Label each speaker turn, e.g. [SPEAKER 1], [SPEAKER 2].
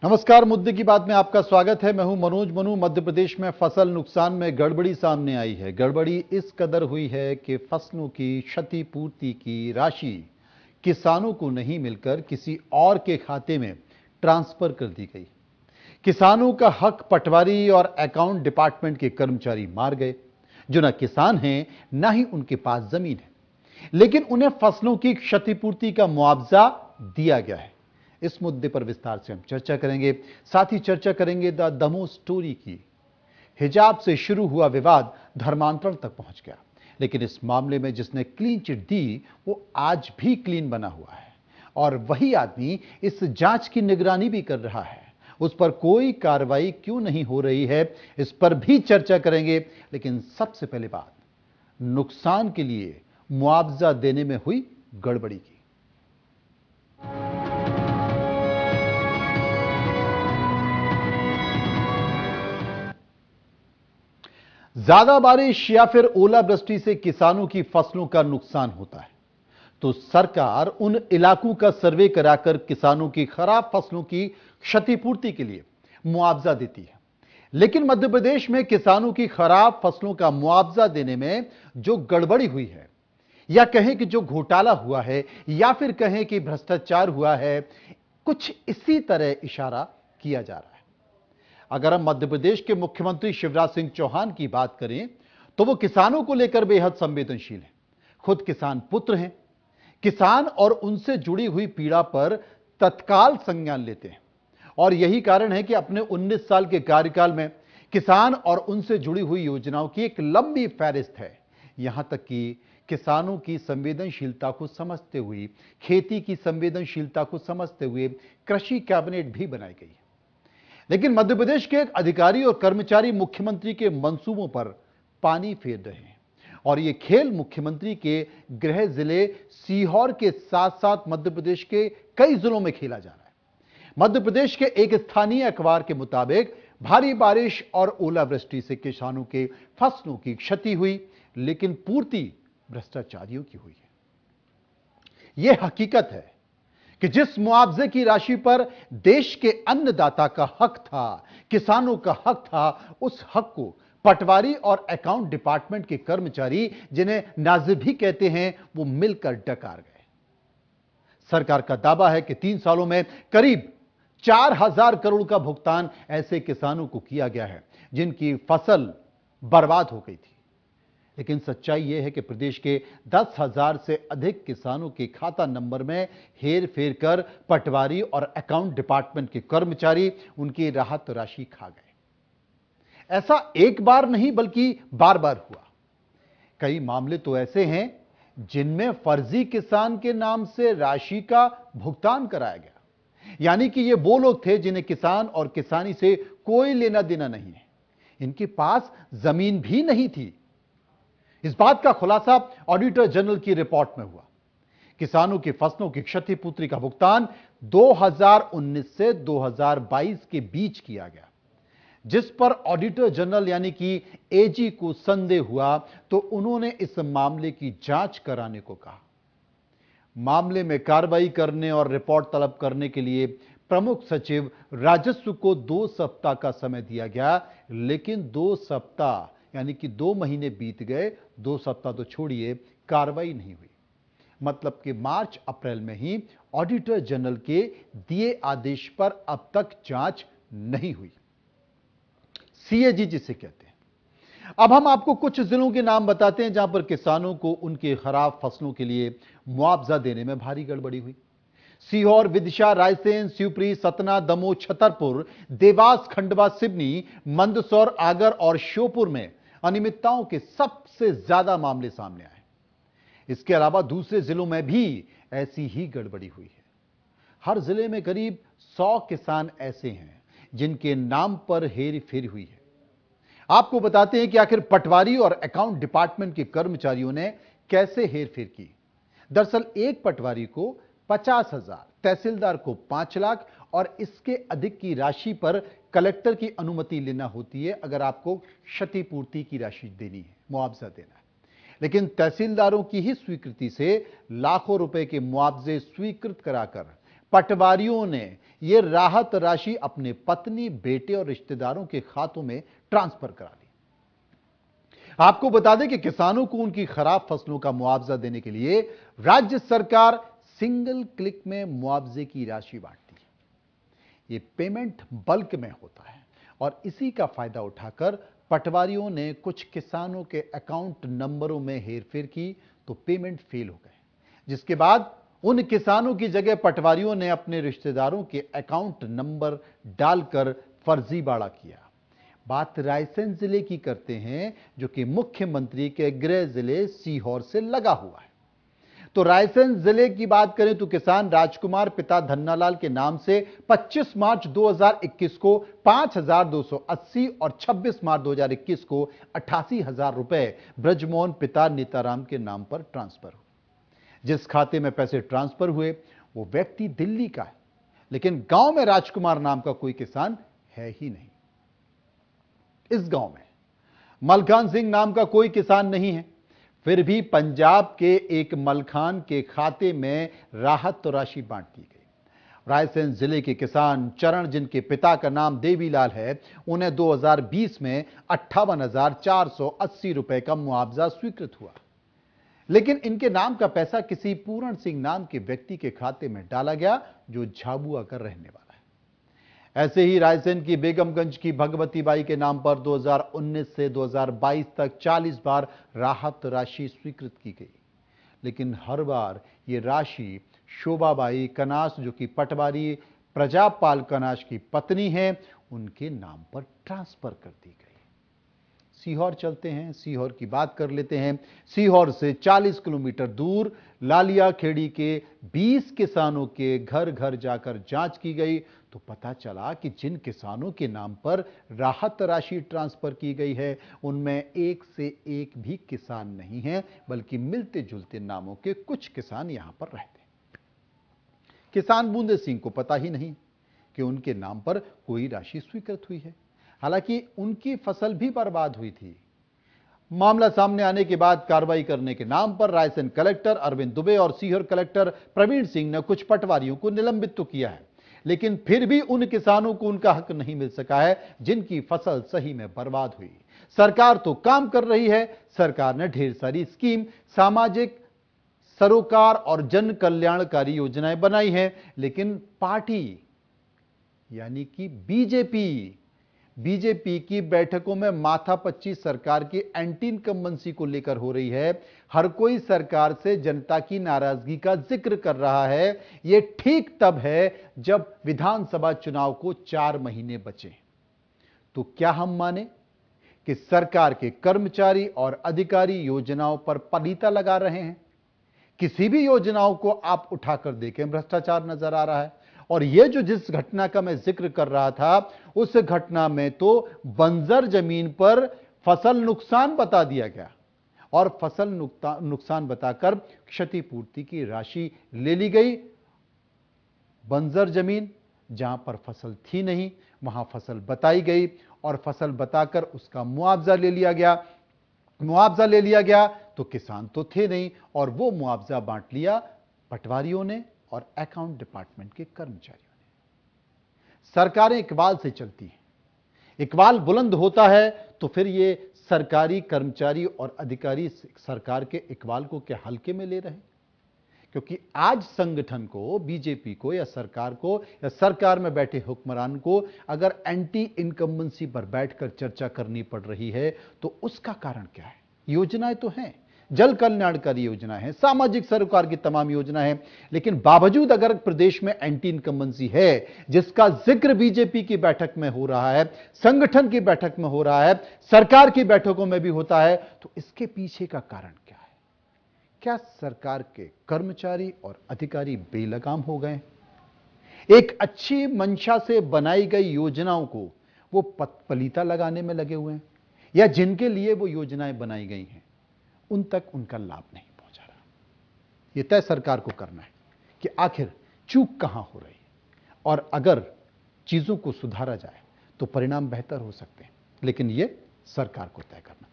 [SPEAKER 1] नमस्कार। मुद्दे की बात में आपका स्वागत है। मैं हूं मनोज मनु। मध्य प्रदेश में फसल नुकसान में गड़बड़ी सामने आई है। गड़बड़ी इस कदर हुई है कि फसलों की क्षतिपूर्ति की राशि किसानों को नहीं मिलकर किसी और के खाते में ट्रांसफर कर दी गई। किसानों का हक पटवारी और अकाउंट डिपार्टमेंट के कर्मचारी मार गए, जो न किसान हैं न ही उनके पास जमीन है, लेकिन उन्हें फसलों की क्षतिपूर्ति का मुआवजा दिया गया है। इस मुद्दे पर विस्तार से हम चर्चा करेंगे। साथ ही चर्चा करेंगे द दमोह स्टोरी की। हिजाब से शुरू हुआ विवाद धर्मांतरण तक पहुंच गया, लेकिन इस मामले में जिसने क्लीन चिट दी वो आज भी क्लीन बना हुआ है, और वही आदमी इस जांच की निगरानी भी कर रहा है। उस पर कोई कार्रवाई क्यों नहीं हो रही है, इस पर भी चर्चा करेंगे। लेकिन सबसे पहले बात नुकसान के लिए मुआवजा देने में हुई गड़बड़ी की। ज्यादा बारिश या फिर ओलावृष्टि से किसानों की फसलों का नुकसान होता है तो सरकार उन इलाकों का सर्वे कराकर किसानों की खराब फसलों की क्षतिपूर्ति के लिए मुआवजा देती है। लेकिन मध्य प्रदेश में किसानों की खराब फसलों का मुआवजा देने में जो गड़बड़ी हुई है, या कहें कि जो घोटाला हुआ है, या फिर कहें कि भ्रष्टाचार हुआ है, कुछ इसी तरह इशारा किया जा रहा है। अगर हम मध्य प्रदेश के मुख्यमंत्री शिवराज सिंह चौहान की बात करें तो वो किसानों को लेकर बेहद संवेदनशील हैं। खुद किसान पुत्र हैं। किसान और उनसे जुड़ी हुई पीड़ा पर तत्काल संज्ञान लेते हैं, और यही कारण है कि अपने 19 साल के कार्यकाल में किसान और उनसे जुड़ी हुई योजनाओं की एक लंबी फहरिस्त है। यहां तक कि किसानों की संवेदनशीलता को समझते हुए, खेती की संवेदनशीलता को समझते हुए कृषि कैबिनेट भी बनाई गई है। लेकिन मध्य प्रदेश के एक अधिकारी और कर्मचारी मुख्यमंत्री के मंसूबों पर पानी फेर रहे हैं, और यह खेल मुख्यमंत्री के गृह जिले सीहोर के साथ साथ मध्य प्रदेश के कई जिलों में खेला जा रहा है। मध्य प्रदेश के एक स्थानीय अखबार के मुताबिक भारी बारिश और ओलावृष्टि से किसानों के फसलों की क्षति हुई, लेकिन पूर्ति भ्रष्टाचारियों की हुई है। यह हकीकत है कि जिस मुआवजे की राशि पर देश के अन्नदाता का हक था, किसानों का हक था, उस हक को पटवारी और अकाउंट डिपार्टमेंट के कर्मचारी, जिन्हें नाजिर भी कहते हैं, वो मिलकर डकार गए। सरकार का दावा है कि 3 सालों में करीब 4000 करोड़ का भुगतान ऐसे किसानों को किया गया है जिनकी फसल बर्बाद हो गई थी। लेकिन सच्चाई यह है कि प्रदेश के 10,000 से अधिक किसानों के खाता नंबर में हेर फेर कर पटवारी और अकाउंट डिपार्टमेंट के कर्मचारी उनकी राहत राशि खा गए। ऐसा एक बार नहीं बल्कि बार बार हुआ। कई मामले तो ऐसे हैं जिनमें फर्जी किसान के नाम से राशि का भुगतान कराया गया, यानी कि ये वो लोग थे जिन्हें किसान और किसानी से कोई लेना देना नहीं है, इनके पास जमीन भी नहीं थी। इस बात का खुलासा ऑडिटर जनरल की रिपोर्ट में हुआ। किसानों की फसलों की क्षतिपूर्ति का भुगतान 2019 से 2022 के बीच किया गया, जिस पर ऑडिटर जनरल यानी कि एजी को संदेह हुआ तो उन्होंने इस मामले की जांच कराने को कहा। मामले में कार्रवाई करने और रिपोर्ट तलब करने के लिए प्रमुख सचिव राजस्व को 2 सप्ताह का समय दिया गया, लेकिन 2 सप्ताह यानी कि 2 महीने बीत गए, 2 सप्ताह तो छोड़िए, कार्रवाई नहीं हुई। मतलब कि मार्च अप्रैल में ही ऑडिटर जनरल के दिए आदेश पर अब तक जांच नहीं हुई। सीएजी जिसे कहते हैं। अब हम आपको कुछ जिलों के नाम बताते हैं जहां पर किसानों को उनके खराब फसलों के लिए मुआवजा देने में भारी गड़बड़ी हुई। सीहोर, विदिशा, रायसेन, शिवपुरी, सतना, दमोह, छतरपुर, देवास, खंडवा, सिवनी, मंदसौर, आगर और श्योपुर में अनियमितताओं के सबसे ज्यादा मामले सामने आए। इसके अलावा दूसरे जिलों में भी ऐसी ही गड़बड़ी हुई है। हर जिले में करीब 100 किसान ऐसे हैं जिनके नाम पर हेरफेर हुई है। आपको बताते हैं कि आखिर पटवारी और अकाउंट डिपार्टमेंट के कर्मचारियों ने कैसे हेरफेर की। दरअसल एक पटवारी को 50,000, तहसीलदार को 5 लाख और इसके अधिक की राशि पर कलेक्टर की अनुमति लेना होती है अगर आपको क्षतिपूर्ति की राशि देनी है, मुआवजा देना है। लेकिन तहसीलदारों की ही स्वीकृति से लाखों रुपए के मुआवजे स्वीकृत कराकर पटवारियों ने यह राहत राशि अपने पत्नी, बेटे और रिश्तेदारों के खातों में ट्रांसफर करा ली। आपको बता दें कि किसानों को उनकी खराब फसलों का मुआवजा देने के लिए राज्य सरकार सिंगल क्लिक में मुआवजे की राशि बांटती है। यह पेमेंट बल्क में होता है और इसी का फायदा उठाकर पटवारियों ने कुछ किसानों के अकाउंट नंबरों में हेरफेर की तो पेमेंट फेल हो गए, जिसके बाद उन किसानों की जगह पटवारियों ने अपने रिश्तेदारों के अकाउंट नंबर डालकर फर्जीवाड़ा किया। बात रायसेन जिले की करते हैं, जो कि मुख्यमंत्री के गृह जिले सीहोर से लगा हुआ है। तो रायसेन जिले की बात करें तो किसान राजकुमार पिता धन्नालाल के नाम से 25 मार्च 2021 को 5,280 और 26 मार्च 2021 को 88,000 रुपए ब्रजमोहन पिता नीताराम के नाम पर ट्रांसफर हुए। जिस खाते में पैसे ट्रांसफर हुए वो व्यक्ति दिल्ली का है, लेकिन गांव में राजकुमार नाम का कोई किसान है ही नहीं। इस गांव में मलखान सिंह नाम का कोई किसान नहीं है, फिर भी पंजाब के एक मलखान के खाते में राहत राशि बांट दी गई। रायसेन जिले के किसान चरण, जिनके पिता का नाम देवीलाल है, उन्हें 2020 में 58,480 रुपए का मुआवजा स्वीकृत हुआ, लेकिन इनके नाम का पैसा किसी पूर्ण सिंह नाम के व्यक्ति के खाते में डाला गया, जो झाबुआ का रहने वाला है। ऐसे ही रायसेन की बेगमगंज की भगवती बाई के नाम पर 2019 से 2022 तक 40 बार राहत राशि स्वीकृत की गई, लेकिन हर बार यह राशि शोभाबाई कनास, जो कि पटवारी प्रजापाल कनास की पत्नी है, उनके नाम पर ट्रांसफर कर दी गई। सीहोर चलते हैं, सीहोर की बात कर लेते हैं। सीहोर से 40 किलोमीटर दूर लालिया खेड़ी के 20 किसानों के घर घर जाकर जांच की गई तो पता चला कि जिन किसानों के नाम पर राहत राशि ट्रांसफर की गई है, उनमें एक से एक भी किसान नहीं है, बल्कि मिलते जुलते नामों के कुछ किसान यहां पर रहते हैं। किसान बूंदे सिंह को पता ही नहीं कि उनके नाम पर कोई राशि स्वीकृत हुई है, हालांकि उनकी फसल भी बर्बाद हुई थी। मामला सामने आने के बाद कार्रवाई करने के नाम पर रायसेन कलेक्टर अरविंद दुबे और सीहोर कलेक्टर प्रवीण सिंह ने कुछ पटवारियों को निलंबित तो किया है, लेकिन फिर भी उन किसानों को उनका हक नहीं मिल सका है जिनकी फसल सही में बर्बाद हुई। सरकार तो काम कर रही है, सरकार ने ढेर सारी स्कीम, सामाजिक सरोकार और जन कल्याणकारी योजनाएं बनाई हैं, लेकिन पार्टी यानी कि बीजेपी की बैठकों में माथापच्ची सरकार की एंटी इनकम्बेंसी को लेकर हो रही है। हर कोई सरकार से जनता की नाराजगी का जिक्र कर रहा है। यह ठीक तब है जब विधानसभा चुनाव को 4 महीने बचे। तो क्या हम माने कि सरकार के कर्मचारी और अधिकारी योजनाओं पर पलीता लगा रहे हैं? किसी भी योजनाओं को आप उठाकर देखें, भ्रष्टाचार नजर आ रहा है। और यह जो जिस घटना का मैं जिक्र कर रहा था, उस घटना में तो बंजर जमीन पर फसल नुकसान बता दिया गया और फसल नुकसान बताकर क्षतिपूर्ति की राशि ले ली गई। बंजर जमीन जहां पर फसल थी नहीं, वहां फसल बताई गई और फसल बताकर उसका मुआवजा ले लिया गया। मुआवजा ले लिया गया तो किसान तो थे नहीं और वो मुआवजा बांट लिया पटवारियों ने और अकाउंट डिपार्टमेंट के कर्मचारियों ने। सरकारें इकबाल से चलती हैं, इकबाल बुलंद होता है तो फिर ये सरकारी कर्मचारी और अधिकारी सरकार के इकबाल को क्या हल्के में ले रहे हैं? क्योंकि आज संगठन को, बीजेपी को या सरकार को या सरकार में बैठे हुक्मरान को अगर एंटी इनकम्बेंसी पर बैठकर चर्चा करनी पड़ रही है तो उसका कारण क्या है? योजनाएं तो हैं, जल कल्याणकारी योजना है, सामाजिक सरोकार की तमाम योजना है, लेकिन बावजूद अगर प्रदेश में एंटी इनकम्बेंसी है, जिसका जिक्र बीजेपी की बैठक में हो रहा है, संगठन की बैठक में हो रहा है, सरकार की बैठकों में भी होता है, तो इसके पीछे का कारण क्या है? क्या सरकार के कर्मचारी और अधिकारी बेलगाम हो गए? एक अच्छी मंशा से बनाई गई योजनाओं को वो पलीता लगाने में लगे हुए हैं, या जिनके लिए वो योजनाएं बनाई गई हैं उन तक उनका लाभ नहीं पहुंचा रहा। यह तय सरकार को करना है कि आखिर चूक कहां हो रही है, और अगर चीजों को सुधारा जाए तो परिणाम बेहतर हो सकते हैं, लेकिन यह सरकार को तय करना।